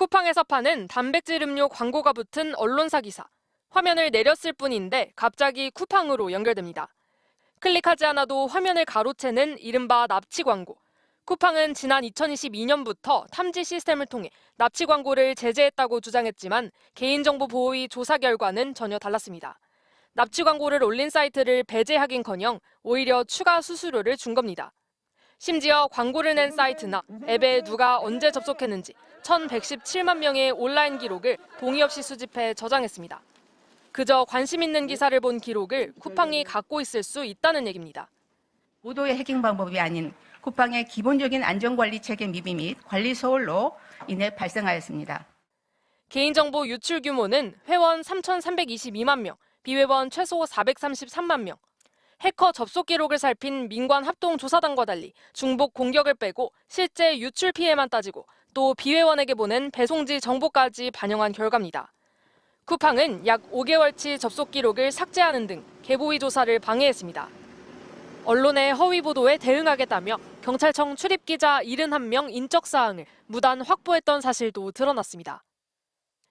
쿠팡에서 파는 단백질 음료 광고가 붙은 언론사 기사. 화면을 내렸을 뿐인데 갑자기 쿠팡으로 연결됩니다. 클릭하지 않아도 화면을 가로채는 이른바 납치 광고. 쿠팡은 지난 2022년부터 탐지 시스템을 통해 납치 광고를 제재했다고 주장했지만 개인정보보호위 조사 결과는 전혀 달랐습니다. 납치 광고를 올린 사이트를 배제하긴커녕 오히려 추가 수수료를 준 겁니다. 심지어 광고를 낸 사이트나 앱에 누가 언제 접속했는지 1,117만 명의 온라인 기록을 동의 없이 수집해 저장했습니다. 그저 관심 있는 기사를 본 기록을 쿠팡이 갖고 있을 수 있다는 얘기입니다. 무도의 해킹 방법이 아닌 쿠팡의 기본적인 안전관리 체계 미비 및 관리 소홀로 인해 발생하였습니다. 개인정보 유출 규모는 회원 3,322만 명, 비회원 최소 433만 명. 해커 접속 기록을 살핀 민관 합동조사단과 달리 중복 공격을 빼고 실제 유출 피해만 따지고 또 비회원에게 보낸 배송지 정보까지 반영한 결과입니다. 쿠팡은 약 5개월치 접속 기록을 삭제하는 등 계보위 조사를 방해했습니다. 언론의 허위 보도에 대응하겠다며 경찰청 출입기자 71명 인적사항을 무단 확보했던 사실도 드러났습니다.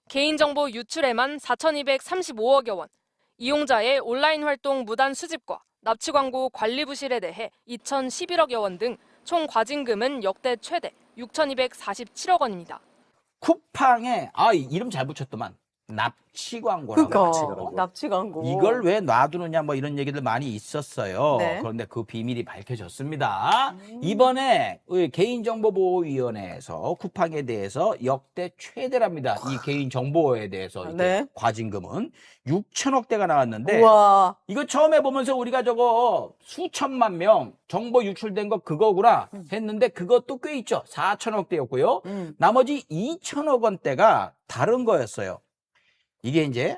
개인정보 유출에만 4,235억여 원, 이용자의 온라인 활동 무단 수집과 납치 광고 관리 부실에 대해 2,011억여 원 등 총 과징금은 역대 최대 6,247억 원입니다. 쿠팡에 이름 잘 붙였더만 납치 광고라고. 그러니까 납치 광고. 이걸 왜 놔두느냐 뭐 이런 얘기들 많이 있었어요. 네. 그런데 그 비밀이 밝혀졌습니다. 이번에 개인정보보호위원회에서 쿠팡에 대해서 역대 최대랍니다. 이 개인정보에 대해서 이게 네. 과징금은 6천억대가 나왔는데 우와. 이거 처음에 보면서 우리가 저거 수천만 명 정보 유출된 거 그거구나 했는데 그것도 꽤 있죠. 4천억대였고요. 나머지 2천억 원대가 다른 거였어요. 이게 이제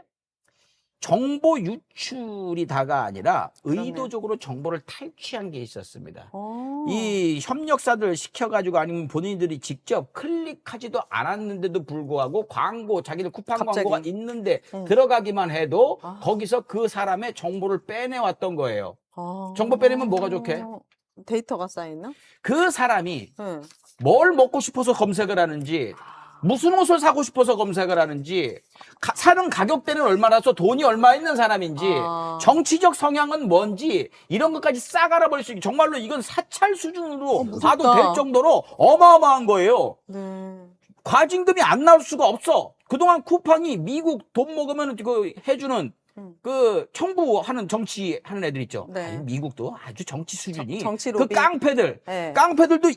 정보 유출이 다가 아니라 의도적으로 정보를 탈취한 게 있었습니다. 이 협력사들 시켜가지고 아니면 본인들이 직접 클릭하지도 않았는데도 불구하고 광고, 자기들 쿠팡 갑자기. 광고가 있는데 들어가기만 해도 거기서 그 사람의 정보를 빼내왔던 거예요. 정보 빼내면 뭐가 좋게? 데이터가 쌓이나? 그 사람이 네. 뭘 먹고 싶어서 검색을 하는지, 무슨 옷을 사고 싶어서 검색을 하는지, 사는 가격대는 얼마라서 돈이 얼마 있는 사람인지, 정치적 성향은 뭔지 이런 것까지 싹 알아버릴 수 있게 정말로 이건 사찰 수준으로 봐도 될 정도로 어마어마한 거예요. 네. 과징금이 안 나올 수가 없어. 그동안 쿠팡이 미국 돈 먹으면 그 해주는 그 청부하는 정치하는 애들 있죠. 네. 아니, 미국도 아주 정치 수준이 정치 그 로비. 깡패들, 네. 깡패들도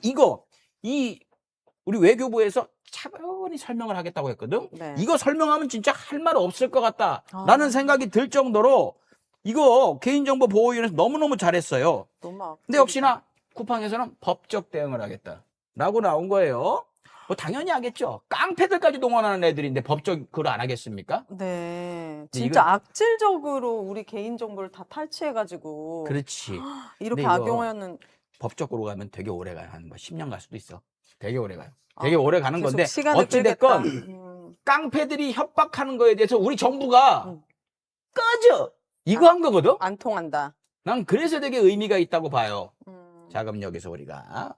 우리 외교부에서 차분히 설명을 하겠다고 했거든. 네. 이거 설명하면 진짜 할 말 없을 것 같다라는 생각이 들 정도로 이거 개인정보 보호위원회에서 너무너무 잘했어요. 너무 근데 역시나 쿠팡에서는 법적 대응을 하겠다라고 나온 거예요. 뭐 당연히 하겠죠. 깡패들까지 동원하는 애들인데 법적 그걸 안 하겠습니까? 네. 진짜 이건- 악질적으로 우리 개인정보를 다 탈취해가지고. 그렇지. 이렇게 근데 이거 악용하는. 법적으로 가면 되게 오래 가요. 한 10년 갈 수도 있어. 되게 오래 가요. 되게 오래 가는 계속 건데 시간을 어찌됐건 끌겠다. 깡패들이 협박하는 거에 대해서 우리 정부가 꺼져! 이거 한 거거든? 안 통한다. 난 그래서 되게 의미가 있다고 봐요. 음. 자, 그럼 여기서 우리가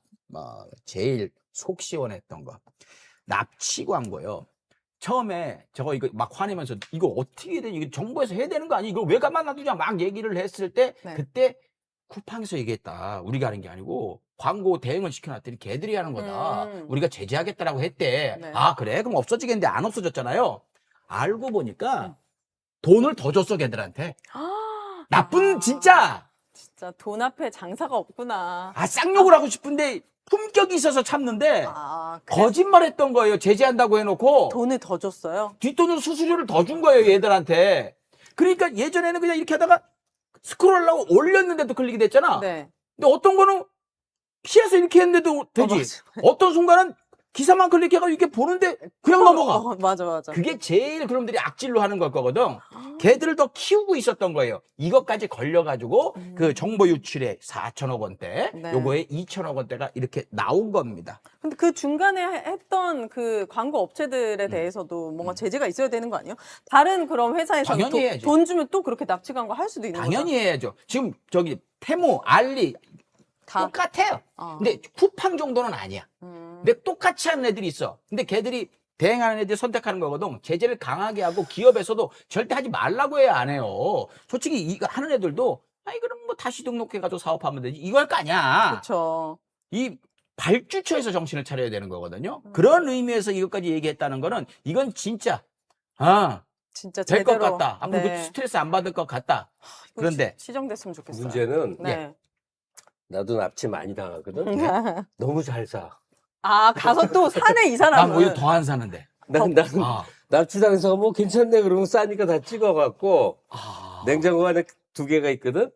제일 속 시원했던 거. 납치 광고요. 처음에 이거 막 화내면서 이거 어떻게 해야 되냐, 이거 정부에서 해야 되는 거 아니야? 이거 왜 가만 놔두냐 막 얘기를 했을 때 네. 그때 쿠팡에서 얘기했다. 우리가 하는 게 아니고 광고 대응을 시켜놨더니 걔들이 하는 거다. 우리가 제재하겠다라고 했대. 네. 아, 그래? 그럼 없어지겠는데 안 없어졌잖아요. 알고 보니까 돈을 더 줬어, 걔들한테. 나쁜 진짜. 진짜 돈 앞에 장사가 없구나. 쌍욕을 하고 싶은데 품격이 있어서 참는데 그래. 거짓말했던 거예요. 제재한다고 해놓고 돈을 더 줬어요? 뒷돈으로 수수료를 더 준 거예요, 얘들한테. 그러니까 예전에는 그냥 이렇게 하다가 스크롤하려고 올렸는데도 클릭이 됐잖아. 네. 근데 어떤 거는 피해서 이렇게 했는데도 되지. 맞아. 어떤 순간은 기사만 클릭해가지고 이렇게 보는데 그냥 넘어가. 맞아. 그게 제일 그놈들이 악질로 하는 걸 거거든. 걔들을 더 키우고 있었던 거예요. 이것까지 걸려가지고 그 정보 유출에 4천억 원대, 네. 요거에 2천억 원대가 이렇게 나온 겁니다. 근데 그 중간에 했던 그 광고 업체들에 대해서도 뭔가 제재가 있어야 되는 거 아니에요? 다른 그런 회사에서 당연히 해야지. 돈 주면 또 그렇게 납치 광고 할 수도 있는 거죠? 당연히 해야죠. 지금 테무, 알리 다. 똑같아요. 근데 쿠팡 정도는 아니야. 근데 똑같이 하는 애들이 있어. 근데 걔들이 대행하는 애들 선택하는 거거든. 제재를 강하게 하고 기업에서도 절대 하지 말라고 해야 안 해요. 솔직히 이거 하는 애들도 아니 그럼 뭐 다시 등록해가지고 사업하면 되지. 이거 할 거 아니야. 그렇죠. 이 발주처에서 정신을 차려야 되는 거거든요. 그런 의미에서 이것까지 얘기했다는 거는 이건 진짜 진짜 될 것 제대로. 같다. 앞으로 네. 그 스트레스 안 받을 것 같다. 그런데 시정됐으면 좋겠어요. 문제는 네. 나도 납치 많이 당하거든. 너무 잘 사. 아 가서 또 사네 이 난 사람은. 뭐 이거 더 안 사는데. 난 아, 납치 당해서 뭐 괜찮네 그러면 싸니까 다 찍어갖고 아. 냉장고 안에 2개가 있거든.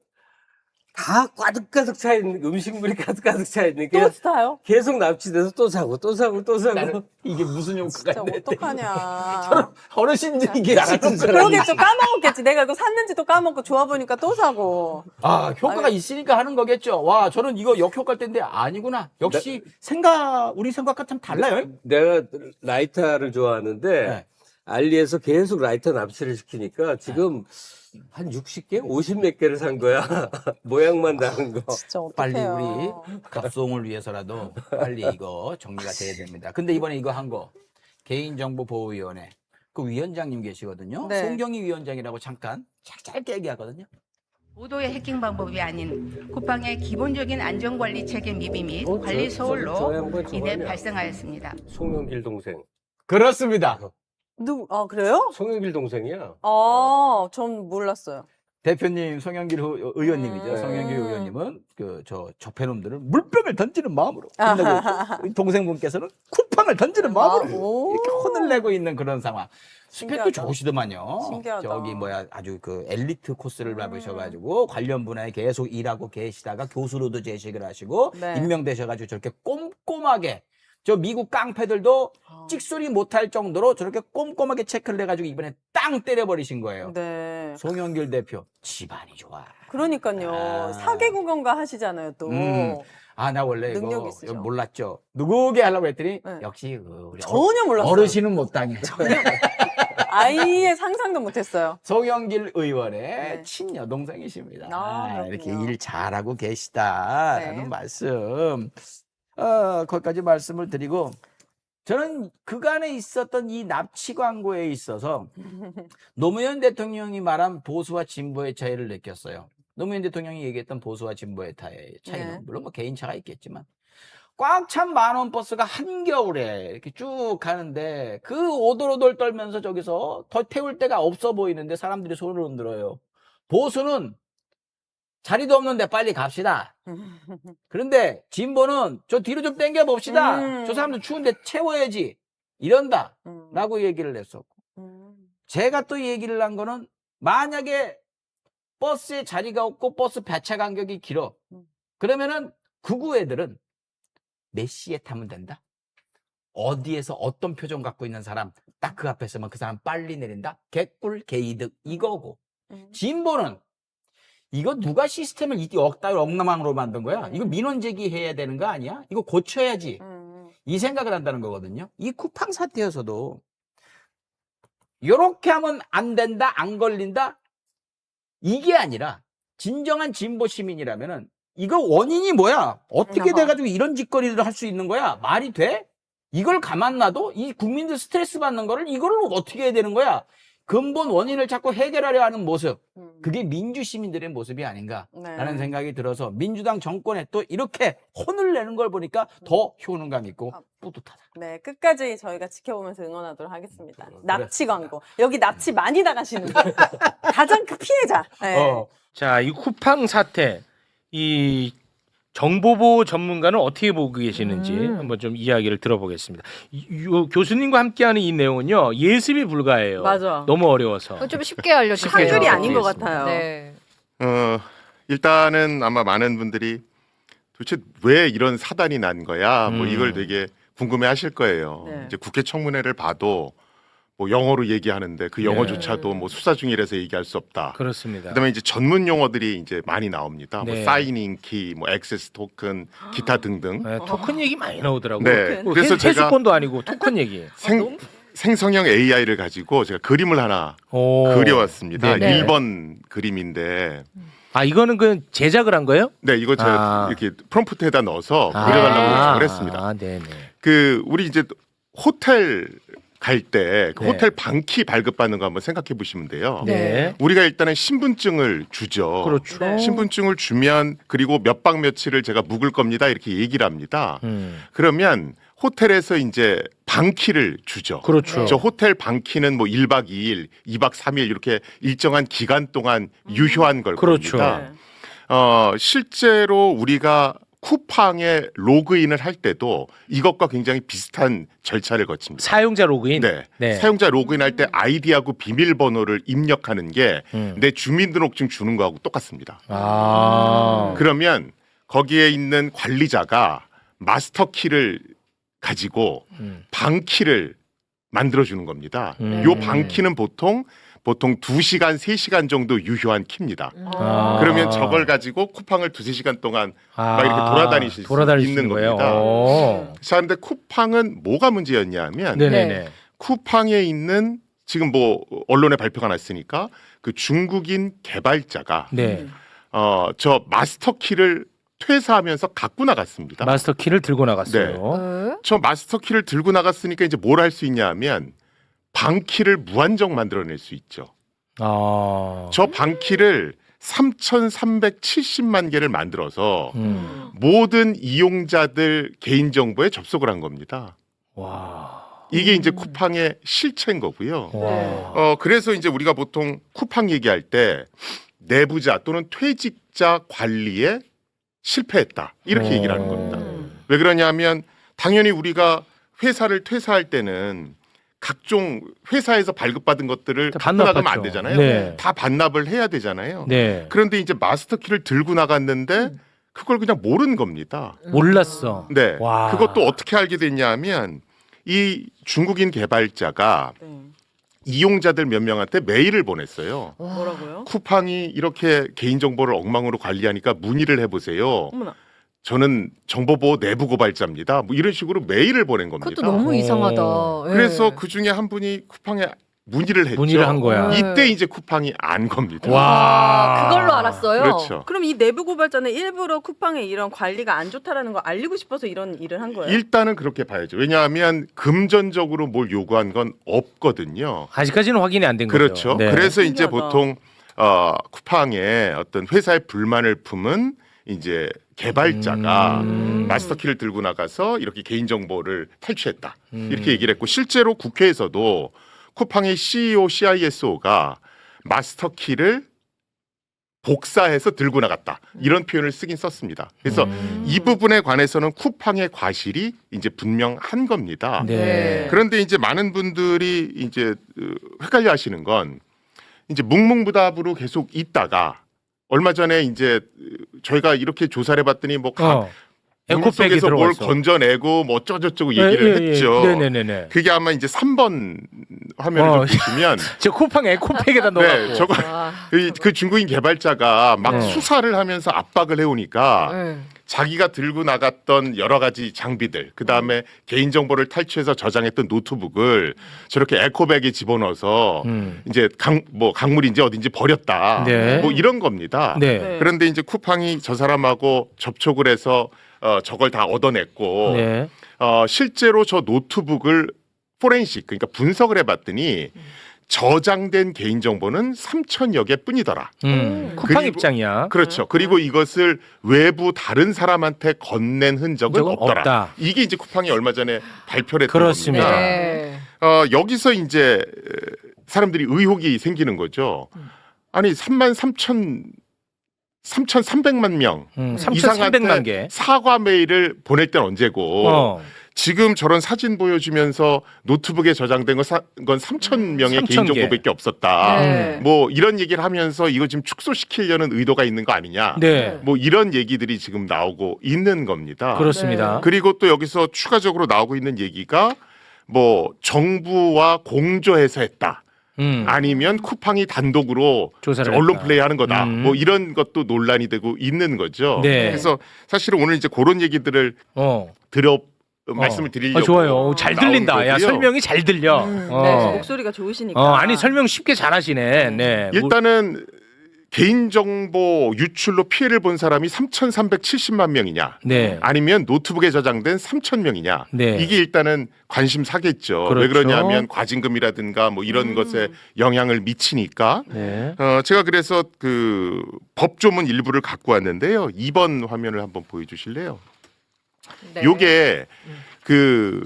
다 가득가득 차 있는 음식물이 가득가득 차 있는 게 또 사요? 계속 납치돼서 또 사고 또 사고 또 사고. 나는 이게 무슨 진짜 효과가 있는데. 어떡하냐. 어르신들이 이게 나 같은 지금 사람이. 그러겠죠. 까먹었겠지. 내가 이거 샀는지도 까먹고 좋아 보니까 또 사고. 효과가 있으니까 하는 거겠죠. 와, 저는 이거 역효과일 텐데 아니구나. 역시 우리 생각과 참 달라요. 내가 라이터를 좋아하는데 네. 알리에서 계속 라이터 납치를 시키니까 지금 한 60개? 50몇 개를 산 거야. 모양만 다른 거. 진짜 빨리 어떡해요. 우리 갑송을 위해서라도 빨리 이거 정리가 돼야 됩니다. 근데 이번에 이거 한 거 개인정보보호위원회 그 위원장님 계시거든요. 네. 송경희 위원장이라고 잠깐 짧게 얘기하거든요. 보도의 해킹 방법이 아닌 쿠팡의 기본적인 안전관리 체계 미비 및 관리 저 소홀로 양반 저거 인해 아니야? 발생하였습니다. 송영길 동생. 그렇습니다. 그래요? 송영길 동생이야. 전 몰랐어요. 대표님 송영길 의원님이죠. 송영길 의원님은 저 적폐놈들을 물병을 던지는 마음으로 끝내고 있고 동생분께서는 쿠팡을 던지는 마음으로 오. 이렇게 혼을 내고 있는 그런 상황. 스펙도 신기하다. 좋으시더만요. 신기하다. 저기 아주 그 엘리트 코스를 밟으셔가지고 관련 분야에 계속 일하고 계시다가 교수로도 재직을 하시고 네. 임명되셔가지고 저렇게 꼼꼼하게 저 미국 깡패들도 찍소리 못할 정도로 저렇게 꼼꼼하게 체크를 해가지고 이번에 땅 때려버리신 거예요. 네. 송영길 대표 집안이 좋아. 그러니까요. 아. 사개국어가 하시잖아요, 또. 나 원래 능력 이거 있으셔. 몰랐죠. 누구게 하려고 했더니 네. 역시 우리 전혀 몰랐어요. 어르신은 못 당해. 아예 상상도 못했어요. 송영길 의원의 네. 친여동생이십니다. 아, 이렇게 그렇군요. 일 잘하고 계시다라는 네. 말씀. 거기까지 말씀을 드리고 저는 그간에 있었던 이 납치 광고에 있어서 노무현 대통령이 말한 보수와 진보의 차이를 느꼈어요. 노무현 대통령이 얘기했던 보수와 진보의 차이는 네. 물론 뭐 개인차가 있겠지만 꽉 찬 만원 버스가 한겨울에 이렇게 쭉 가는데 그 오돌오돌 떨면서 저기서 더 태울 데가 없어 보이는데 사람들이 손을 흔들어요. 보수는 자리도 없는데 빨리 갑시다. 그런데 진보는 저 뒤로 좀 당겨 봅시다. 저 사람들 추운데 채워야지. 이런다. 라고 얘기를 했었고. 제가 또 얘기를 한 거는 만약에 버스에 자리가 없고 버스 배차 간격이 길어. 그러면은 극우 애들은 몇 시에 타면 된다? 어디에서 어떤 표정 갖고 있는 사람 딱 그 앞에 서면 그 사람 빨리 내린다? 개꿀 개이득 이거고. 진보는 이거 누가 시스템을 이 억나망으로 만든 거야? 이거 민원 제기해야 되는 거 아니야? 이거 고쳐야지. 이 생각을 한다는 거거든요. 이 쿠팡 사태에서도 이렇게 하면 안 된다, 안 걸린다? 이게 아니라 진정한 진보 시민이라면은 이거 원인이 뭐야? 어떻게 돼가지고 이런 짓거리를 할 수 있는 거야? 말이 돼? 이걸 가만 놔도 이 국민들 스트레스 받는 거를 이걸 어떻게 해야 되는 거야? 근본 원인을 자꾸 해결하려 하는 모습. 그게 민주 시민들의 모습이 아닌가라는 네. 생각이 들어서 민주당 정권에 또 이렇게 혼을 내는 걸 보니까 더 효능감 있고 뿌듯하다. 네, 끝까지 저희가 지켜보면서 응원하도록 하겠습니다. 납치 광고. 여기 납치 많이 나가시는 분. 가장 큰 피해자. 네. 자, 이 쿠팡 사태, 이 정보보호 전문가는 어떻게 보고 계시는지 한번 좀 이야기를 들어보겠습니다. 교수님과 함께하는 이 내용은요 예습이 불가해요. 맞아. 너무 어려워서. 좀 쉽게 알려주세요. 한글이 아닌 것 알려드리겠습니다. 같아요. 네. 일단은 아마 많은 분들이 도대체 왜 이런 사단이 난 거야? 뭐 음. 이걸 되게 궁금해 하실 거예요. 네. 이제 국회 청문회를 봐도 뭐 영어로 얘기하는데 그 영어조차도 뭐 수사 중이라서 얘기할 수 없다. 그렇습니다. 그다음에 이제 전문 용어들이 이제 많이 나옵니다. 네. 뭐 사이닝 키, 뭐 액세스 토큰, 기타 등등. 네, 토큰 얘기 많이 나오더라고요. 네. 그래서 제가 회수권도 아니고 토큰 얘기. 생성형 AI를 가지고 제가 그림을 하나 오. 그려왔습니다. 네네. 1번 그림인데 아 이거는 그 제작을 한 거예요? 네, 이거 제가 이렇게 프롬프트에다 넣어서 그려달라고 요청을 했습니다. 네네. 그 우리 이제 호텔 갈 때 그 네. 호텔 방키 발급받는 거 한번 생각해 보시면 돼요. 네. 우리가 일단은 신분증을 주죠. 그렇죠. 네. 신분증을 주면 그리고 몇 박 며칠을 제가 묵을 겁니다. 이렇게 얘기를 합니다. 그러면 호텔에서 이제 방키를 주죠. 그렇죠. 저 호텔 방키는 뭐 1박 2일, 2박 3일 이렇게 일정한 기간 동안 유효한 걸 그렇죠. 겁니다. 실제로 우리가 쿠팡에 로그인을 할 때도 이것과 굉장히 비슷한 절차를 거칩니다. 사용자 로그인. 네. 네. 사용자 로그인할 때 아이디하고 비밀번호를 입력하는 게 내 주민등록증 주는 거하고 똑같습니다. 아. 그러면 거기에 있는 관리자가 마스터키를 가지고 방키를 만들어주는 겁니다. 요 방키는 보통 2시간, 3시간 정도 유효한 키입니다. 아. 그러면 저걸 가지고 쿠팡을 2-3시간 동안 막 이렇게 돌아다니실 수 있는 거예요. 겁니다. 오. 자, 근데 쿠팡은 뭐가 문제였냐면 네네네. 쿠팡에 있는 지금 뭐 언론에 발표가 났으니까 그 중국인 개발자가 네. 저 마스터키를 퇴사하면서 갖고 나갔습니다. 마스터 키를 들고 나갔어요. 네. 저 마스터키를 들고 나갔으니까 이제 뭘 할 수 있냐 하면 방키를 무한정 만들어낼 수 있죠. 아. 저 방키를 3,370만 개를 만들어서 모든 이용자들 개인정보에 접속을 한 겁니다. 와. 이게 이제 쿠팡의 실체인 거고요. 와. 그래서 이제 우리가 보통 쿠팡 얘기할 때 내부자 또는 퇴직자 관리에 실패했다. 이렇게 얘기를 하는 겁니다. 왜 그러냐면 당연히 우리가 회사를 퇴사할 때는 각종 회사에서 발급받은 것들을 다 갖고 나가면 안 반납하죠. 되잖아요. 네. 다 반납을 해야 되잖아요. 네. 그런데 이제 마스터키를 들고 나갔는데 그걸 그냥 모른 겁니다. 몰랐어. 네. 와. 그것도 어떻게 알게 됐냐 하면 이 중국인 개발자가 네. 이용자들 몇 명한테 메일을 보냈어요. 뭐라고요? 쿠팡이 이렇게 개인정보를 엉망으로 관리하니까 문의를 해보세요. 어머나. 저는 정보보호 내부 고발자입니다. 뭐 이런 식으로 메일을 보낸 겁니다. 그것도 너무 이상하다. 예. 그래서 그 중에 한 분이 쿠팡에 문의를 했죠. 문의를 한 거야. 네. 이때 이제 쿠팡이 안 겁니다. 와. 그걸로 알았어요. 그렇죠. 그럼 이 내부 고발자는 일부러 쿠팡의 이런 관리가 안 좋다라는 걸 알리고 싶어서 이런 일을 한 거예요? 일단은 그렇게 봐야죠. 왜냐하면 금전적으로 뭘 요구한 건 없거든요. 아직까지는 확인이 안 된 거죠. 그렇죠. 네. 그래서 이제 신기하다. 보통 쿠팡에 어떤 회사의 불만을 품은 이제 개발자가 마스터키를 들고 나가서 이렇게 개인정보를 탈취했다. 이렇게 얘기를 했고 실제로 국회에서도 쿠팡의 CEO, CISO가 마스터키를 복사해서 들고 나갔다. 이런 표현을 쓰긴 썼습니다. 그래서 이 부분에 관해서는 쿠팡의 과실이 이제 분명한 겁니다. 네. 그런데 이제 많은 분들이 이제 헷갈려 하시는 건 이제 묵묵부답으로 계속 있다가 얼마 전에 이제 저희가 이렇게 조사를 해봤더니 뭐 에코백에 물속에서 뭘 들어갔어. 건져내고 뭐 어쩌고저쩌고 얘기를 했죠. 네네네네. 그게 아마 이제 3번 화면을 좀 보시면 저 쿠팡 에코백에다 넣어갖고. 네, 저거 아, 그 중국인 개발자가 막 네. 수사를 하면서 압박을 해오니까 네. 자기가 들고 나갔던 여러 가지 장비들, 그 다음에 개인정보를 탈취해서 저장했던 노트북을 저렇게 에코백에 집어넣어서 이제 강물인지 어딘지 버렸다. 네. 뭐 이런 겁니다. 네. 네. 그런데 이제 쿠팡이 저 사람하고 접촉을 해서 저걸 다 얻어냈고 네. 실제로 저 노트북을 포렌식, 그러니까 분석을 해봤더니 저장된 개인정보는 3,000여 개 뿐이더라. 쿠팡 그리고- 입장이야. 그렇죠. 그리고 이것을 외부 다른 사람한테 건넨 흔적은 흔적은 없더라. 없다. 이게 이제 쿠팡이 얼마 전에 발표를 했던 그렇습니다. 겁니다. 네. 여기서 이제 사람들이 의혹이 생기는 거죠. 아니 3,300만 명 3,300만 개. 사과 메일을 보낼 땐 언제고 지금 저런 사진 보여주면서 노트북에 저장된 건 3,000명의 3,000 개인정보밖에 없었다. 네. 뭐 이런 얘기를 하면서 이거 지금 축소시키려는 의도가 있는 거 아니냐. 네. 뭐 이런 얘기들이 지금 나오고 있는 겁니다. 그렇습니다. 그리고 또 여기서 추가적으로 나오고 있는 얘기가 뭐 정부와 공조해서 했다. 아니면 쿠팡이 단독으로 조사를 언론 했다. 플레이하는 거다. 음. 뭐 이런 것도 논란이 되고 있는 거죠. 네. 그래서 사실은 오늘 이제 그런 얘기들을 말씀을 드리려고. 좋아요. 잘 나온 들린다. 야, 거고요. 설명이 잘 들려. 네, 어. 목소리가 좋으시니까. 아니 설명 쉽게 잘하시네. 네. 일단은 개인정보 유출로 피해를 본 사람이 3,370만 명이냐 네. 아니면 노트북에 저장된 3,000명이냐 네. 이게 일단은 관심사겠죠. 왜 그렇죠. 그러냐면 과징금이라든가 뭐 이런 것에 영향을 미치니까 네. 제가 그래서 그 법조문 일부를 갖고 왔는데요. 2번 화면을 한번 보여주실래요? 네. 요게 그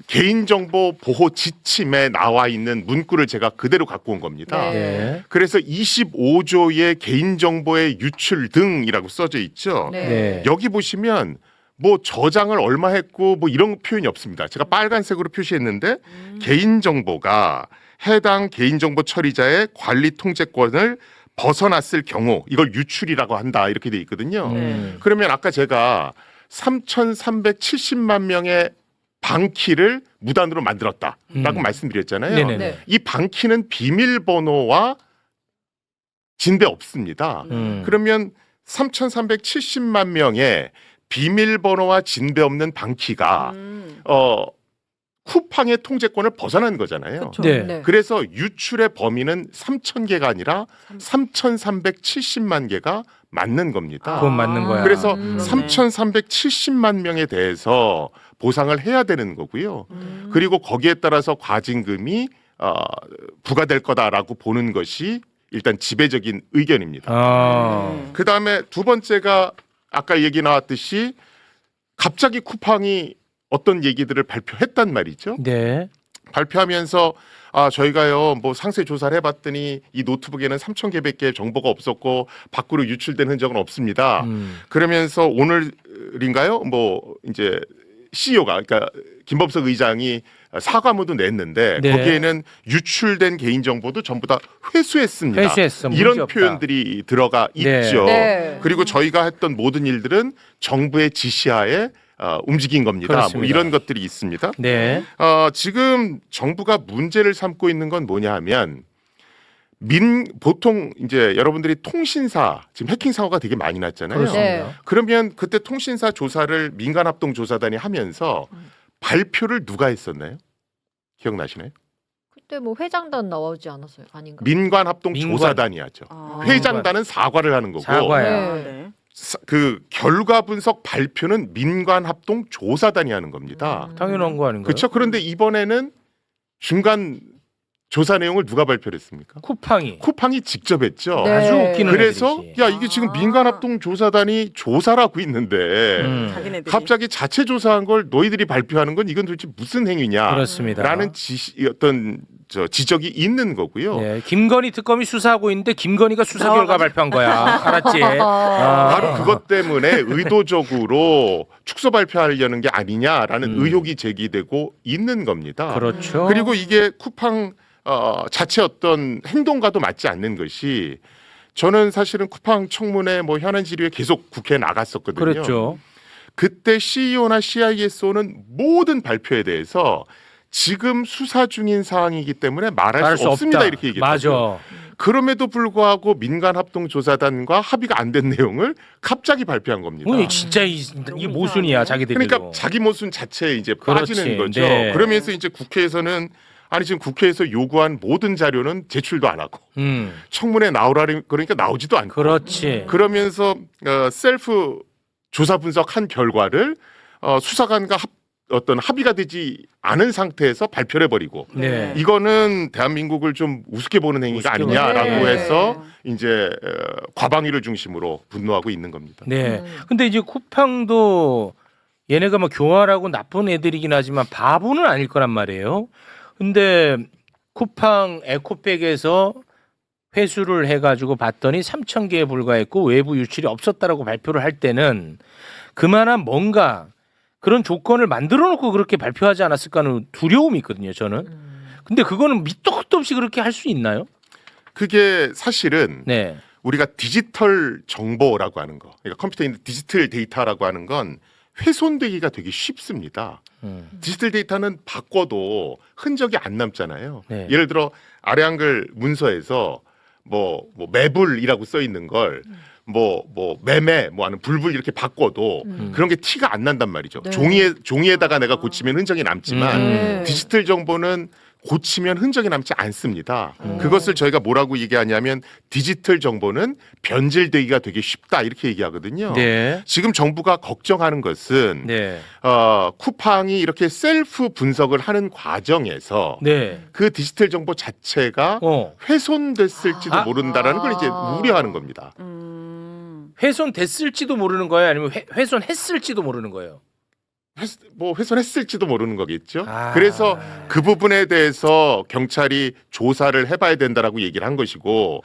개인정보 보호 지침에 나와 있는 문구를 제가 그대로 갖고 온 겁니다. 네. 네. 그래서 25조의 개인정보의 유출 등이라고 써져 있죠. 네. 네. 여기 보시면 뭐 저장을 얼마 했고 뭐 이런 표현이 없습니다. 제가 빨간색으로 표시했는데 개인정보가 해당 개인정보 처리자의 관리 통제권을 벗어났을 경우 이걸 유출이라고 한다 이렇게 돼 있거든요. 그러면 아까 제가 3,370만 명의 방키를 무단으로 만들었다라고 말씀드렸잖아요. 네네. 네. 이 방키는 비밀번호와 진대 없습니다. 그러면 3,370만 명의 비밀번호와 진대 없는 방키가 쿠팡의 통제권을 벗어난 거잖아요. 그쵸. 네. 네. 그래서 유출의 범위는 3,000개가 아니라 3,370만 개가 맞는 겁니다. 그건 맞는 거야. 그래서 그러네. 3,370만 명에 대해서 보상을 해야 되는 거고요. 그리고 거기에 따라서 과징금이 부과될 거다라고 보는 것이 일단 지배적인 의견입니다. 아. 그 다음에 두 번째가 아까 얘기 나왔듯이 갑자기 쿠팡이 어떤 얘기들을 발표했단 말이죠. 네. 발표하면서 저희가요 뭐 상세 조사를 해봤더니 이 노트북에는 3,000개밖에 정보가 없었고 밖으로 유출된 흔적은 없습니다. 그러면서 오늘인가요? 뭐 이제 CEO가 그러니까 김범석 의장이 사과문도 냈는데 네. 거기에는 유출된 개인 정보도 전부 다 회수했습니다. 회수했어. 문제 이런 없다. 표현들이 들어가 네. 있죠. 네. 그리고 저희가 했던 모든 일들은 정부의 지시하에 움직인 겁니다. 그렇습니다. 뭐 이런 것들이 있습니다. 네. 지금 정부가 문제를 삼고 있는 건 뭐냐 하면 보통 이제 여러분들이 통신사 지금 해킹 사고가 되게 많이 났잖아요. 그렇습니다. 네. 그러면 그때 통신사 조사를 민간합동조사단이 하면서 발표를 누가 했었나요? 기억나시나요? 그때 뭐 회장단 나오지 않았어요? 아닌가? 민간합동조사단이 하죠. 회장단은 사과를 하는 거고 사과야. 네. 그 결과 분석 발표는 민간합동조사단이 하는 겁니다. 당연한 거 아닌가요? 그렇죠. 그런데 이번에는 중간 조사 내용을 누가 발표를 했습니까? 쿠팡이. 쿠팡이 직접 했죠. 네. 아주 웃기는 그래서 애들이지. 야 이게 지금 민간합동조사단이 조사를 하고 있는데 자기네들이. 갑자기 자체 조사한 걸 너희들이 발표하는 건 이건 도대체 무슨 행위냐? 그렇습니다. 라는 어떤 지적이 있는 거고요. 네. 김건희 특검이 수사하고 있는데 김건희가 수사 결과 발표한 거야. 알았지? 바로 그것 때문에 의도적으로 축소 발표하려는 게 아니냐라는 의혹이 제기되고 있는 겁니다. 그렇죠. 그리고 이게 쿠팡 자체 어떤 행동과도 맞지 않는 것이 저는 사실은 쿠팡 청문회 뭐 현안 질의에 계속 국회에 나갔었거든요. 그렇죠. 그때 CEO나 CISO는 모든 발표에 대해서 지금 수사 중인 사항이기 때문에 말할 수 없습니다. 없다. 이렇게 얘기했거든요. 맞아. 그럼에도 불구하고 민간합동조사단과 합의가 안 된 내용을 갑자기 발표한 겁니다. 진짜 이게 모순이야 자기들이. 그러니까 자기 모순 자체에 이제 그렇지. 빠지는 거죠. 네. 그러면서 이제 국회에서는 지금 국회에서 요구한 모든 자료는 제출도 안 하고 청문회 나오라 그러니까 나오지도 않고 그렇지. 그러면서 셀프 조사 분석한 결과를 수사관과 어떤 합의가 되지 않은 상태에서 발표를 해버리고 네. 이거는 대한민국을 좀 우습게 보는 행위가 우습게 아니냐라고 보는. 해서 이제 과방위를 중심으로 분노하고 있는 겁니다. 네. 근데 이제 쿠팡도 얘네가 뭐 교활하고 나쁜 애들이긴 하지만 바보는 아닐 거란 말이에요. 근데 쿠팡 에코백에서 회수를 해가지고 봤더니 3,000개에 불과했고 외부 유출이 없었다라고 발표를 할 때는 그만한 뭔가 그런 조건을 만들어 놓고 그렇게 발표하지 않았을까 하는 두려움이 있거든요, 저는. 근데 그거는 밑도 끝도 없이 그렇게 할 수 있나요? 그게 사실은 네. 우리가 디지털 정보라고 하는 거, 그러니까 컴퓨터에 있는 디지털 데이터라고 하는 건 훼손되기가 되게 쉽습니다. 디지털 데이터는 바꿔도 흔적이 안 남잖아요. 네. 예를 들어 아래 한글 문서에서 뭐 매불이라고 써 있는 걸 뭐 매매 뭐 하는 불불 이렇게 바꿔도 그런 게 티가 안 난단 말이죠. 네. 종이에다가 내가 고치면 흔적이 남지만 디지털 정보는 고치면 흔적이 남지 않습니다. 그것을 저희가 뭐라고 얘기하냐면 디지털 정보는 변질되기가 되게 쉽다 이렇게 얘기하거든요. 네. 지금 정부가 걱정하는 것은 네. 쿠팡이 이렇게 셀프 분석을 하는 과정에서 네. 그 디지털 정보 자체가 훼손됐을지도 모른다라는 걸 이제 우려하는 겁니다. 훼손됐을지도 모르는 거예요? 아니면 훼손했을지도 모르는 거예요? 뭐 훼손했을지도 모르는 거겠죠. 아. 그래서 그 부분에 대해서 경찰이 조사를 해봐야 된다라고 얘기를 한 것이고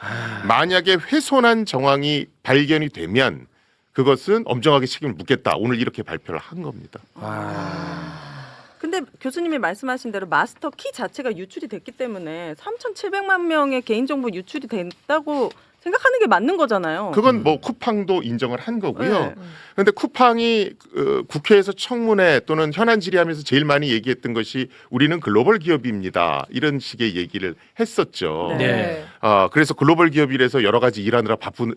만약에 훼손한 정황이 발견이 되면 그것은 엄정하게 책임을 묻겠다. 오늘 이렇게 발표를 한 겁니다. 근데 교수님이 말씀하신 대로 마스터 키 자체가 유출이 됐기 때문에 3,700만 명의 개인정보 유출이 됐다고 생각하는 게 맞는 거잖아요. 그건 뭐 쿠팡도 인정을 한 거고요. 네. 그런데 쿠팡이 국회에서 청문회 또는 현안 질의하면서 제일 많이 얘기했던 것이 우리는 글로벌 기업입니다. 이런 식의 얘기를 했었죠. 네. 그래서 글로벌 기업이라서 여러 가지 일하느라 바쁘기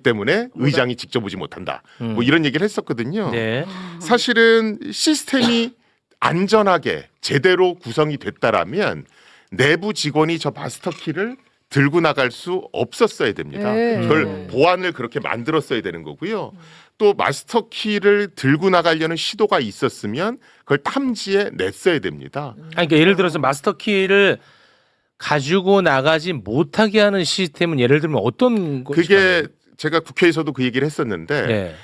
때문에 의장이 지켜보지 못한다. 뭐 이런 얘기를 했었거든요. 네. 사실은 시스템이 안전하게 제대로 구성이 됐다라면 내부 직원이 저 마스터 키를 들고 나갈 수 없었어야 됩니다. 그걸 보안을 그렇게 만들었어야 되는 거고요. 또 마스터 키를 들고 나가려는 시도가 있었으면 그걸 탐지해 냈어야 됩니다. 그러니까 예를 들어서 마스터 키를 가지고 나가지 못하게 하는 시스템은 예를 들면 어떤 그게 제가 국회에서도 그 얘기를 했었는데 네.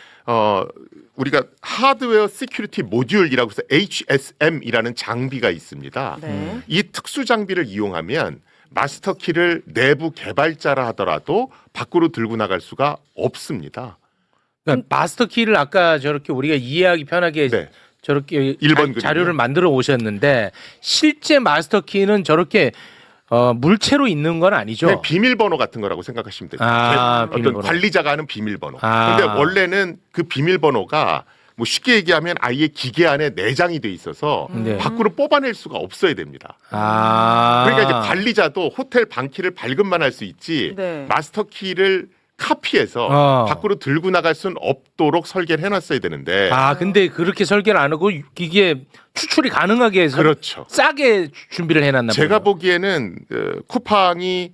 우리가 하드웨어 시큐리티 모듈이라고 해서 HSM이라는 장비가 있습니다. 네. 이 특수 장비를 이용하면 마스터 키를 내부 개발자라 하더라도 밖으로 들고 나갈 수가 없습니다. 그러니까 마스터 키를 아까 저렇게 우리가 이해하기 편하게 네. 저렇게 1번 자료를 그림이요. 만들어 오셨는데 실제 마스터 키는 저렇게 물체로 있는 건 아니죠. 그냥 비밀번호 같은 거라고 생각하시면 됩니다. 어떤 비밀번호. 관리자가 하는 비밀번호. 아. 그런데 원래는 그 비밀번호가 뭐 쉽게 얘기하면 아예 기계 안에 내장이 돼 있어서 네. 밖으로 뽑아낼 수가 없어야 됩니다. 아. 그러니까 이제 관리자도 호텔 방키를 발급만 할 수 있지 네. 마스터 키를 카피해서 어. 밖으로 들고 나갈 수는 없도록 설계를 해놨어야 되는데 근데 그렇게 설계를 안 하고 이게 추출이 가능하게 해서 그렇죠. 싸게 준비를 해놨나 제가 보네요. 보기에는 쿠팡이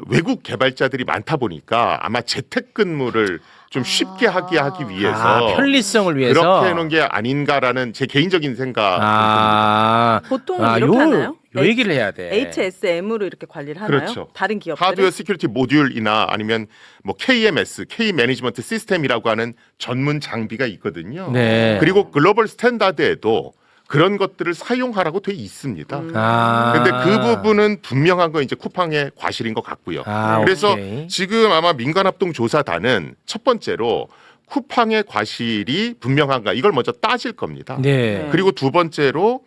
외국 개발자들이 많다 보니까 아마 재택근무를 좀 쉽게 하기 위해서 편리성을 위해서 그렇게 해놓은 게 아닌가라는 제 개인적인 생각. 보통은 이렇게 하나요? 요 얘기를 해야 돼. HSM으로 이렇게 관리를 하나요? 그렇죠. 다른 기업들은? 하드웨어 시큐리티 모듈이나 아니면 뭐 KMS, K 매니지먼트 시스템이라고 하는 전문 장비가 있거든요. 네. 그리고 글로벌 스탠다드에도 그런 것들을 사용하라고 돼 있습니다. 그런데 그 부분은 분명한 건 이제 쿠팡의 과실인 것 같고요. 그래서 오케이. 지금 아마 민간합동조사단은 첫 번째로 쿠팡의 과실이 분명한가 이걸 먼저 따질 겁니다. 네. 그리고 두 번째로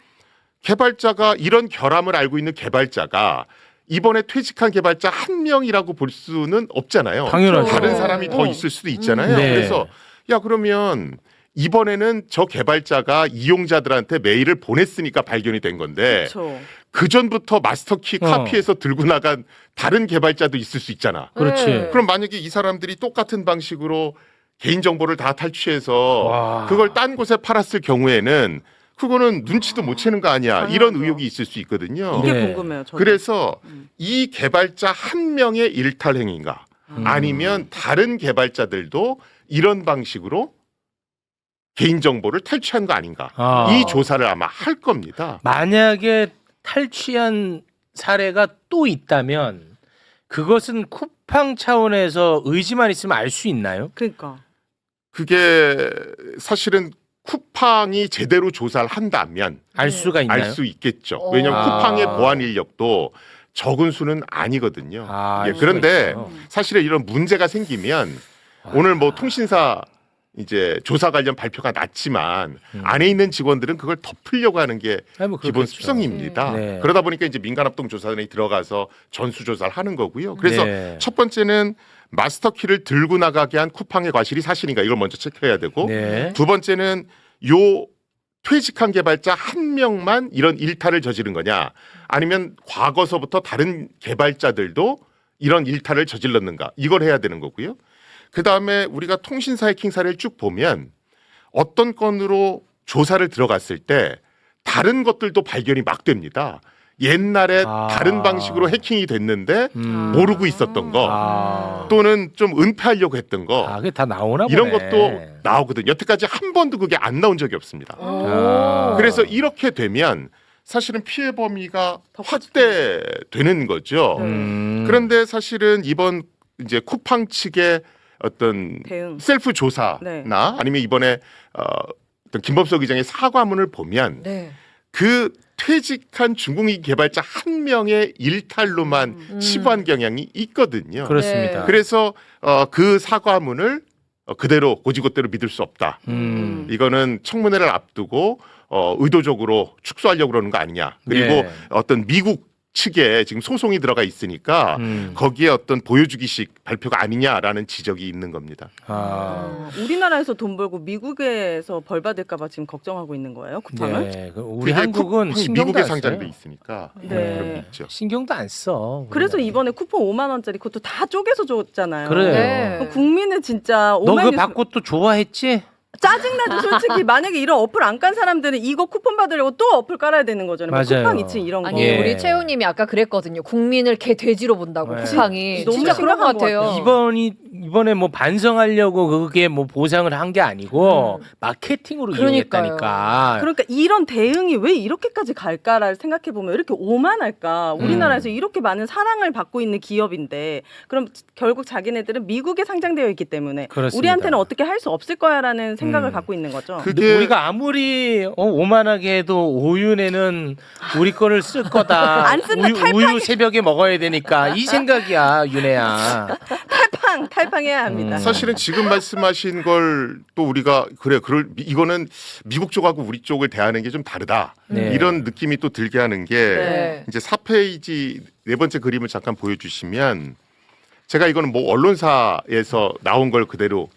개발자가 이런 결함을 알고 있는 개발자가 이번에 퇴직한 개발자 한 명이라고 볼 수는 없잖아요. 당연하죠. 다른 사람이 더 있을 수도 있잖아요. 네. 그래서 야 그러면 이번에는 저 개발자가 이용자들한테 메일을 보냈으니까 발견이 된 건데 그렇죠. 그 전부터 마스터키 카피해서 들고 나간 다른 개발자도 있을 수 있잖아. 그렇지. 네. 그럼 만약에 이 사람들이 똑같은 방식으로 개인정보를 다 탈취해서 와. 그걸 딴 곳에 팔았을 경우에는 그거는 눈치도 못 채는 거 아니야. 이런 당연하죠. 의혹이 있을 수 있거든요. 이게 네. 궁금해요. 저는. 그래서 이 개발자 한 명의 일탈 행위인가 아니면 다른 개발자들도 이런 방식으로 개인정보를 탈취한 거 아닌가. 이 조사를 아마 할 겁니다. 만약에 탈취한 사례가 또 있다면 그것은 쿠팡 차원에서 의지만 있으면 알 수 있나요? 그러니까. 그게 사실은 쿠팡이 제대로 조사를 한다면 알 수가 있나요? 알 수 있겠죠. 왜냐하면 아. 쿠팡의 보안 인력도 적은 수는 아니거든요. 알 수가 그런데 있어요. 사실은 이런 문제가 생기면 오늘 뭐 통신사 이제 조사 관련 발표가 났지만 안에 있는 직원들은 그걸 덮으려고 하는 게 아니, 뭐 기본 그렇겠죠. 습성입니다. 네. 그러다 보니까 이제 민간합동조사단이 들어가서 전수조사를 하는 거고요. 그래서 네. 첫 번째는 마스터키를 들고 나가게 한 쿠팡의 과실이 사실인가 이걸 먼저 체크해야 되고 네. 두 번째는 요 퇴직한 개발자 한 명만 이런 일탈을 저지른 거냐 아니면 과거서부터 다른 개발자들도 이런 일탈을 저질렀는가 이걸 해야 되는 거고요. 그다음에 우리가 통신사 해킹 사례를 쭉 보면 어떤 건으로 조사를 들어갔을 때 다른 것들도 발견이 막 됩니다. 옛날에 아. 다른 방식으로 해킹이 됐는데 모르고 있었던 거 아. 또는 좀 은폐하려고 했던 거 아, 그게 다 나오나 보네. 이런 것도 나오거든요. 여태까지 한 번도 그게 안 나온 적이 없습니다. 아. 그래서 이렇게 되면 사실은 피해 범위가 확대되는 거죠. 그런데 사실은 이번 이제 쿠팡 측의 어떤 대응. 셀프 조사나 네. 아니면 이번에 어떤 김범석 의장의 사과문을 보면 네. 그 퇴직한 중공인 개발자 한 명의 일탈로만 치부한 경향이 있거든요. 그렇습니다. 네. 그래서 그 사과문을 그대로 고지고대로 믿을 수 없다. 이거는 청문회를 앞두고 의도적으로 축소하려고 그러는 거 아니냐. 그리고 네. 어떤 미국 측에 지금 소송이 들어가 있으니까 거기에 어떤 보여주기식 발표가 아니냐라는 지적이 있는 겁니다. 아. 우리나라에서 돈 벌고 미국에서 벌 받을까봐 지금 걱정하고 있는 거예요, 쿠팡은? 네. 우리 그게 한국은 쿠팡이 신경도 미국에 안 상장돼 써요. 있으니까 네. 그런 게 있죠. 신경도 안 써. 그래서 우리나라. 이번에 쿠폰 5만 원짜리 그것도 다 쪼개서 줬잖아요. 그래요. 네. 그럼 국민은 진짜 너 오만 그거 뉴스 받고 또 좋아했지? 짜증나죠. 솔직히 만약에 이런 어플 안 깐 사람들은 이거 쿠폰 받으려고 또 어플 깔아야 되는 거잖아요. 뭐 맞아요. 쿠팡 2층 이런 거. 아니 예. 우리 채우님이 아까 그랬거든요. 국민을 개 돼지로 본다고 네. 쿠팡이 너무 진짜 그런 것 심각한 것 같아요. 이번에 뭐 반성하려고 그게 뭐 보상을 한 게 아니고 마케팅으로 그러니까요. 이용했다니까. 그러니까 이런 대응이 왜 이렇게까지 갈까를 생각해 보면 이렇게 오만할까? 우리나라에서 이렇게 많은 사랑을 받고 있는 기업인데 그럼 결국 자기네들은 미국에 상장되어 있기 때문에 그렇습니다. 우리한테는 어떻게 할 수 없을 거야라는 생각을 갖고 있는 거죠. 근데 우리가 아무리 오만하게 해도 오윤에는 우리 거를 쓸 거다. 안 쓴다, 우유 새벽에 먹어야 되니까 이 생각이야, 윤혜야. 탈팡해야 합니다. 사실은 지금 말씀하신 걸 또 우리가 이거는 미국 쪽하고 우리 쪽을 대하는 게 좀 다르다. 네. 이런 느낌이 또 들게 하는 게 네. 이제 4페이지 네 번째 그림을 잠깐 보여주시면 제가 이거는 뭐 언론사에서 나온 걸 그대로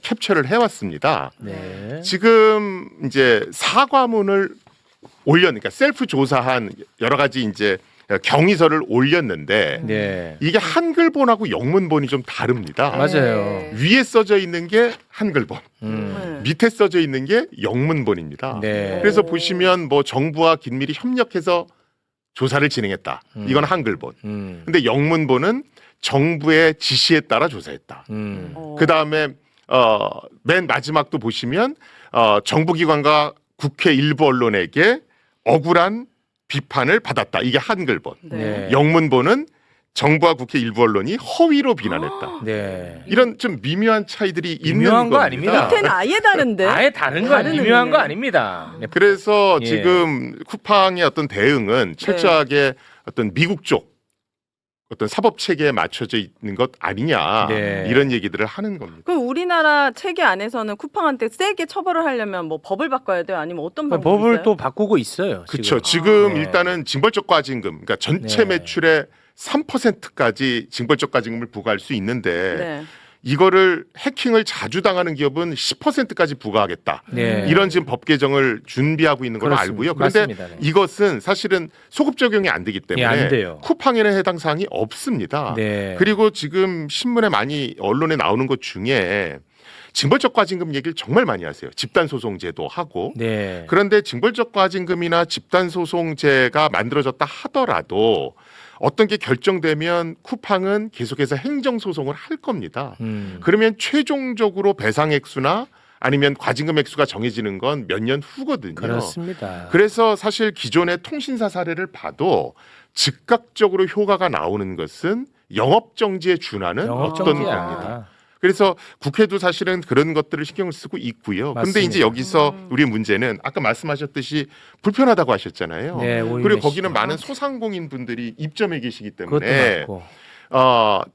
캡처를 해왔습니다. 네. 지금 이제 사과문을 그러니까 셀프 조사한 여러 가지 이제 경위서를 올렸는데 네. 이게 한글본하고 영문본이 좀 다릅니다. 맞아요. 네. 위에 써져 있는 게 한글본, 네. 밑에 써져 있는 게 영문본입니다. 네. 그래서 보시면 뭐 정부와 긴밀히 협력해서 조사를 진행했다. 이건 한글본. 근데 영문본은 정부의 지시에 따라 조사했다. 그 다음에 맨 마지막도 보시면 정부기관과 국회 일부 언론에게 억울한 비판을 받았다. 이게 한글본. 네. 영문본은 정부와 국회 일부 언론이 허위로 비난했다. 네. 이런 좀 미묘한 차이들이 있는 미묘한 거 겁니다. 아닙니다. 밑에는 아예 다른데. 아예 다른 거 다른 미묘한 거 의미네. 아닙니다. 네. 그래서 예. 지금 쿠팡의 어떤 대응은 철저하게 어떤 미국 쪽 어떤 사법 체계에 맞춰져 있는 것 아니냐 네. 이런 얘기들을 하는 겁니다. 그럼 우리나라 체계 안에서는 쿠팡한테 세게 처벌을 하려면 뭐 법을 바꿔야 돼요? 아니면 어떤 방법이 법을 있어요? 또 바꾸고 있어요. 그렇죠. 지금. 지금 네. 일단은 징벌적 과징금, 그러니까 전체 네. 매출의 3%까지 징벌적 과징금을 부과할 수 있는데 네. 이거를 해킹을 자주 당하는 기업은 10%까지 부과하겠다. 네. 이런 지금 법 개정을 준비하고 있는 걸로 그렇습니다. 알고요. 그런데 맞습니다. 네. 이것은 사실은 소급 적용이 안 되기 때문에 예, 안 돼요. 쿠팡에는 해당 사항이 없습니다. 네. 그리고 지금 신문에 많이 언론에 나오는 것 중에 징벌적 과징금 얘기를 정말 많이 하세요. 집단 소송제도 하고. 네. 그런데 징벌적 과징금이나 집단 소송제가 만들어졌다 하더라도 어떤 게 결정되면 쿠팡은 계속해서 행정 소송을 할 겁니다. 그러면 최종적으로 배상 액수나 아니면 과징금 액수가 정해지는 건 몇 년 후거든요. 그렇습니다. 그래서 사실 기존의 통신사 사례를 봐도 즉각적으로 효과가 나오는 것은 영업 정지에 준하는 어떤 영업정지야. 겁니다. 그래서 국회도 사실은 그런 것들을 신경을 쓰고 있고요. 그런데 맞습니다. 이제 여기서 우리 문제는 아까 말씀하셨듯이 불편하다고 하셨잖아요. 네, 오인혜 그리고 씨. 거기는 많은 소상공인 분들이 입점해 계시기 그것도 때문에 맞고.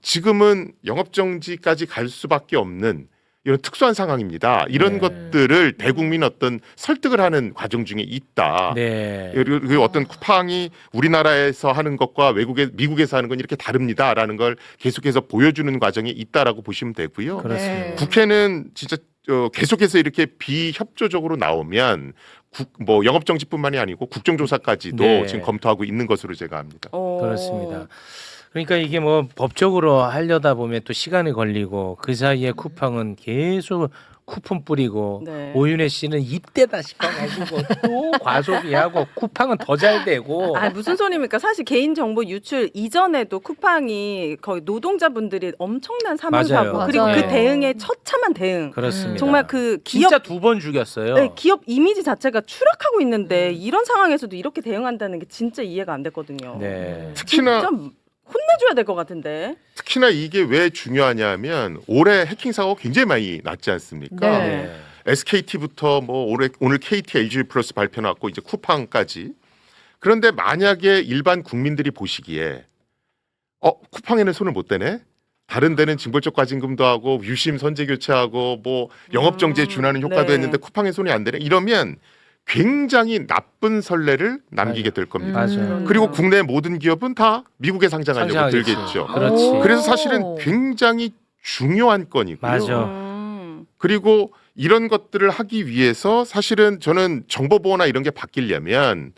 지금은 영업 정지까지 갈 수밖에 없는 이런 특수한 상황입니다. 이런 네. 것들을 대국민 어떤 설득을 하는 과정 중에 있다. 네. 그리고 어떤 쿠팡이 우리나라에서 하는 것과 미국에서 하는 건 이렇게 다릅니다라는 걸 계속해서 보여주는 과정이 있다라고 보시면 되고요. 그렇습니다. 네. 국회는 진짜 계속해서 이렇게 비협조적으로 나오면 뭐 영업정지뿐만이 아니고 국정조사까지도 네. 지금 검토하고 있는 것으로 제가 압니다. 그렇습니다. 그러니까 이게 뭐 법적으로 하려다 보면 또 시간이 걸리고 그 사이에 쿠팡은 계속 쿠폰 뿌리고 네. 오윤혜 씨는 입대다 싶어가지고 또 과소비하고 쿠팡은 더 잘 되고. 아 무슨 소리입니까? 사실 개인정보 유출 이전에도 쿠팡이 거의 노동자분들이 엄청난 사문사고 맞아요. 그리고 맞아요. 그 대응에 처참한 대응. 그렇습니다. 정말 그 기업 진짜 2번 죽였어요. 네, 기업 이미지 자체가 추락하고 있는데 이런 상황에서도 이렇게 대응한다는 게 진짜 이해가 안 됐거든요. 네. 특히나 진짜 혼내줘야 될 것 같은데. 특히나 이게 왜 중요하냐면 올해 해킹 사고가 굉장히 많이 났지 않습니까? 네. SKT부터 뭐 오늘 KT, LG 플러스 발표 났고 이제 쿠팡까지. 그런데 만약에 일반 국민들이 보시기에 쿠팡에는 손을 못 대네. 다른 데는 징벌적 과징금도 하고 유심 선제 교체하고 뭐 영업 정지에 준하는 효과도 네. 했는데 쿠팡에 손이 안 대네. 이러면 굉장히 나쁜 선례를 남기게 될 겁니다. 맞아요. 그리고 국내 모든 기업은 다 미국에 상장하려고 상장하겠지. 들겠죠. 그렇지. 오. 그래서 사실은 굉장히 중요한 건이고요. 맞아. 그리고 이런 것들을 하기 위해서 사실은 저는 정보보호나 이런 게 바뀌려면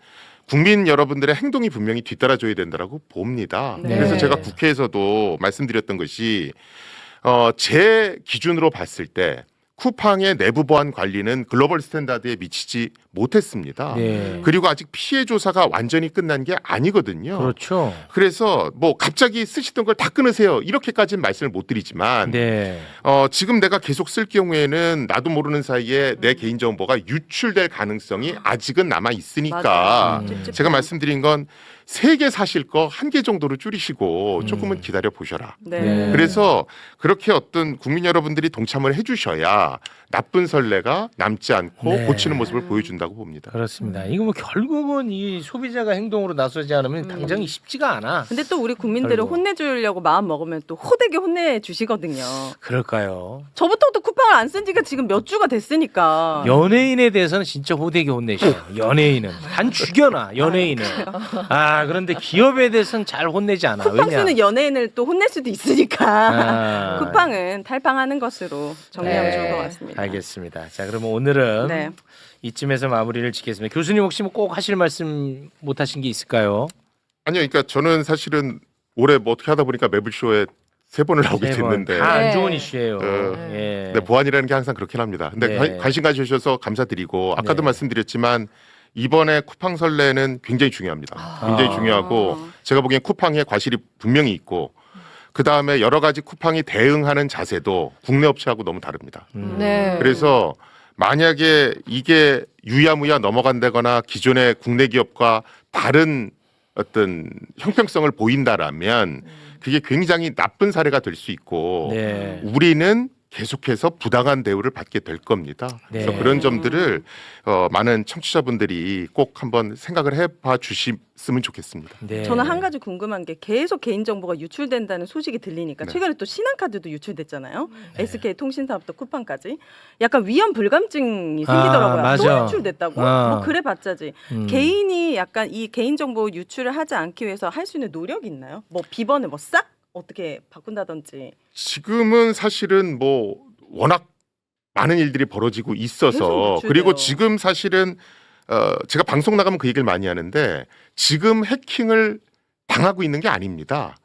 국민 여러분들의 행동이 분명히 뒤따라줘야 된다라고 봅니다. 네. 그래서 제가 국회에서도 말씀드렸던 것이 제 기준으로 봤을 때 쿠팡의 내부 보안 관리는 글로벌 스탠다드에 미치지 못했습니다. 네. 그리고 아직 피해 조사가 완전히 끝난 게 아니거든요. 그렇죠. 그래서 뭐 갑자기 쓰시던 걸 다 끊으세요. 이렇게까지는 말씀을 못 드리지만 네. 지금 내가 계속 쓸 경우에는 나도 모르는 사이에 내 개인정보가 유출될 가능성이 아직은 남아 있으니까 맞아요. 제가 말씀드린 건 3개 사실 거 1개 정도로 줄이시고 조금은 기다려 보셔라. 네. 네. 그래서 그렇게 어떤 국민 여러분들이 동참을 해주셔야 나쁜 선례가 남지 않고 네. 고치는 모습을 보여준다고 봅니다. 그렇습니다. 이거 뭐 결국은 이 소비자가 행동으로 나서지 않으면 당장이 쉽지가 않아. 근데 또 우리 국민들을 결국. 혼내주려고 마음 먹으면 또 호되게 혼내주시거든요. 그럴까요? 저부터도 쿠팡을 안 쓴 지가 지금 몇 주가 됐으니까. 연예인에 대해서는 진짜 호되게 혼내시요. 연예인은 한 죽여놔. 연예인은. 아 그런데 기업에 대해서는 잘 혼내지 않아. 쿠팡 왜냐? 쓰는 연예인을 또 혼낼 수도 있으니까 아. 쿠팡은 탈방하는 것으로 정리하면 네. 좋을 것 같습니다. 알겠습니다. 자 그러면 오늘은 네. 이쯤에서 마무리를 짓겠습니다. 교수님 혹시 뭐 꼭 하실 말씀 못 하신 게 있을까요? 아니요, 그러니까 저는 사실은 올해 뭐 어떻게 하다 보니까 매불쇼에 3번을 나오게 됐는데 다안 네. 좋은 이슈예요. 어, 예. 네, 보안이라는 게 항상 그렇긴 합니다. 근데 네. 관심 가져주셔서 감사드리고 아까도 네. 말씀드렸지만 이번에 쿠팡 설레는 굉장히 중요합니다. 굉장히 아. 중요하고 제가 보기엔 쿠팡에 과실이 분명히 있고 그 다음에 여러 가지 쿠팡이 대응하는 자세도 국내 업체하고 너무 다릅니다. 네. 그래서 만약에 이게 유야무야 넘어간다거나 기존의 국내 기업과 다른 어떤 형평성을 보인다라면 그게 굉장히 나쁜 사례가 될 수 있고 네. 우리는 계속해서 부당한 대우를 받게 될 겁니다. 그래서 네. 그런 점들을 많은 청취자분들이 꼭 한번 생각을 해봐 주셨으면 좋겠습니다. 네. 저는 한 가지 궁금한 게 계속 개인정보가 유출된다는 소식이 들리니까 네. 최근에 또 신한카드도 유출됐잖아요. SK통신사부터 쿠팡까지. 약간 위험 불감증이 생기더라고요. 맞아. 또 유출됐다고? 뭐 그래봤자지. 음. 개인이 약간 이 개인정보 유출을 하지 않기 위해서 할 수 있는 노력이 있나요? 뭐 비번을 뭐 싹 어떻게 바꾼다든지. 지금은 사실은 뭐 워낙 많은 일들이 벌어지고 계속 있어서 유출돼요. 그리고 지금 사실은 제가 방송 나가면 그 얘기를 많이 하는데 지금 해킹을 당하고 있는 게 아닙니다.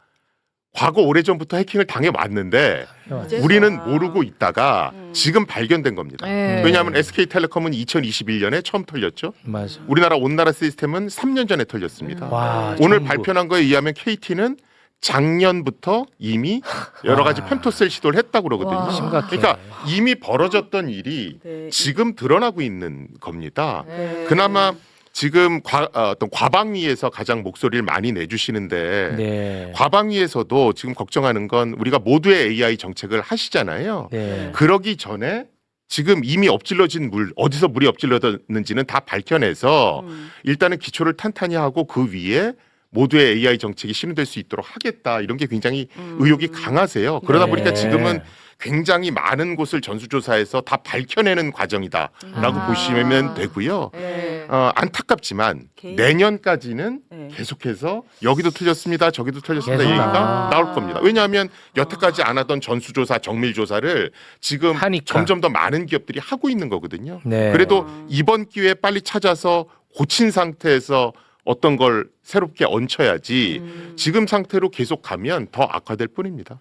과거 오래전부터 해킹을 당해 왔는데 이제서. 우리는 모르고 있다가 음. 지금 발견된 겁니다. 네. 왜냐하면 SK텔레콤은 2021년에 처음 털렸죠. 맞아. 우리나라 온나라 시스템은 3년 전에 털렸습니다. 와, 오늘 정부. 발표한 거에 의하면 KT는 작년부터 이미 여러 가지 펜토셀 시도를 했다고 그러거든요. 와. 심각해. 그러니까 이미 벌어졌던 일이 네. 지금 드러나고 있는 겁니다. 네. 그나마 지금 어떤 과방위에서 가장 목소리를 많이 내주시는데 네. 과방위에서도 지금 걱정하는 건 우리가 모두의 AI 정책을 하시잖아요. 네. 그러기 전에 지금 이미 엎질러진 물 어디서 물이 엎질러졌는지는 다 밝혀내서 일단은 기초를 탄탄히 하고 그 위에 모두의 AI 정책이 실현될 수 있도록 하겠다 이런 게 굉장히 의욕이 강하세요. 그러다 네. 보니까 지금은 굉장히 많은 곳을 전수조사해서 다 밝혀내는 과정이다라고 아. 보시면 되고요. 네. 안타깝지만 개인- 내년까지는 네. 계속해서 여기도 틀렸습니다. 저기도 틀렸습니다. 계속 얘기가 나와. 나올 겁니다. 왜냐하면 여태까지 안 하던 전수조사, 정밀조사를 지금 하니까. 점점 더 많은 기업들이 하고 있는 거거든요. 네. 그래도 이번 기회에 빨리 찾아서 고친 상태에서 어떤 걸 새롭게 얹혀야지 지금 상태로 계속 가면 더 악화될 뿐입니다.